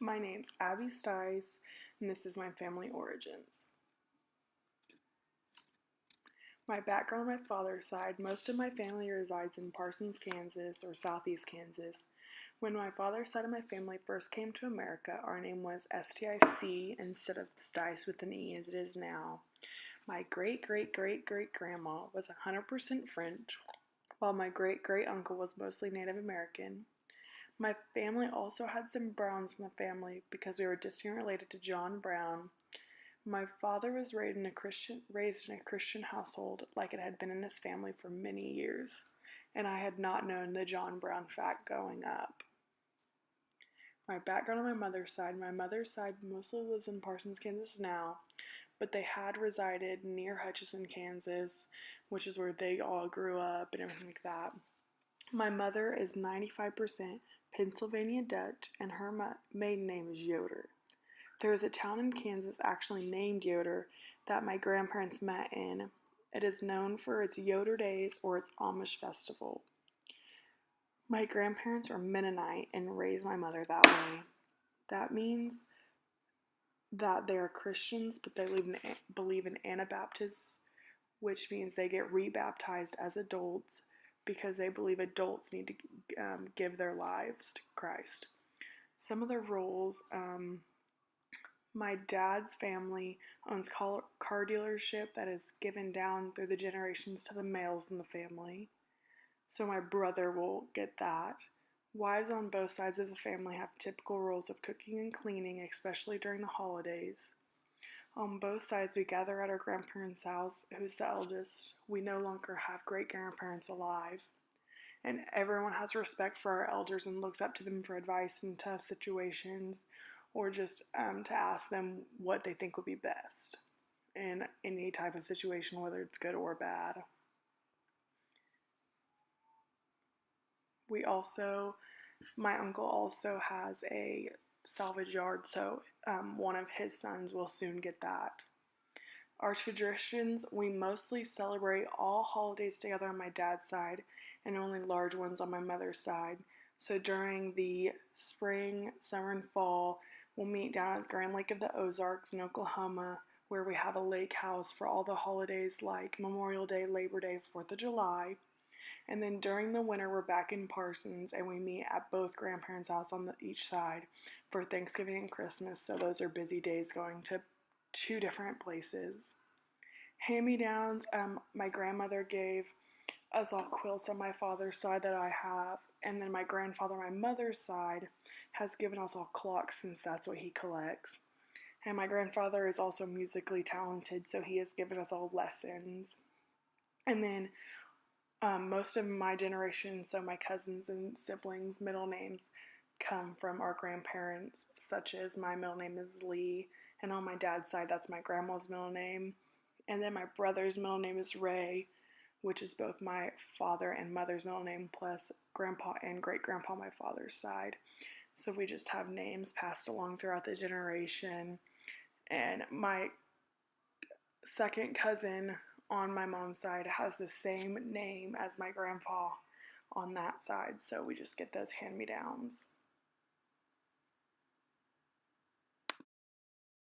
My name's Abby Stice, and this is my family origins. My background on my father's side, most of my family resides in Parsons, Kansas, or southeast Kansas. When my father's side of my family first came to America, our name was STIC instead of Stice with an E as it is now. My great great great great grandma was 100% French, while my great great uncle was mostly Native American. My family also had some Browns in the family because we were distant related to John Brown. My father was raised in a Christian household like it had been in his family for many years, and I had not known the John Brown fact growing up. My background on my mother's side mostly lives in Parsons, Kansas now, but they had resided near Hutchinson, Kansas, which is where they all grew up and everything like that. My mother is 95% Pennsylvania Dutch, and her maiden name is Yoder. There is a town in Kansas actually named Yoder that my grandparents met in. It is known for its Yoder Days or its Amish Festival. My grandparents are Mennonite and raised my mother that way. That means that they are Christians, but they believe in Anabaptists, which means they get rebaptized as adults because they believe adults need to give their lives to Christ. Some of the rules, my dad's family owns car dealership that is given down through the generations to the males in the family. So my brother will get that. Wives on both sides of the family have typical roles of cooking and cleaning, especially during the holidays. On both sides, we gather at our grandparents' house, who's the eldest. We no longer have great grandparents alive. And everyone has respect for our elders and looks up to them for advice in tough situations or just to ask them what they think would be best in any type of situation, whether it's good or bad. My uncle also has a salvage yard, so one of his sons will soon get that. Our traditions, we mostly celebrate all holidays together on my dad's side and only large ones on my mother's side. So during the spring, summer, and fall, we'll meet down at Grand Lake of the Ozarks in Oklahoma, where we have a lake house for all the holidays like Memorial Day, Labor Day, 4th of July. And then during the winter, we're back in Parsons and we meet at both grandparents' house on each side for Thanksgiving and Christmas. So those are busy days going to two different places. Hand-me-downs, my grandmother gave us all quilts on my father's side that I have, and then my grandfather on my mother's side has given us all clocks since that's what he collects. And my grandfather is also musically talented, so he has given us all lessons. And then most of my generation, so my cousins and siblings' middle names come from our grandparents, such as my middle name is Lee, and on my dad's side, that's my grandma's middle name. And then my brother's middle name is Ray, which is both my father and mother's middle name, plus grandpa and great grandpa on my father's side. So we just have names passed along throughout the generation. And my second cousin on my mom's side has the same name as my grandpa on that side, so we just get those hand-me-downs.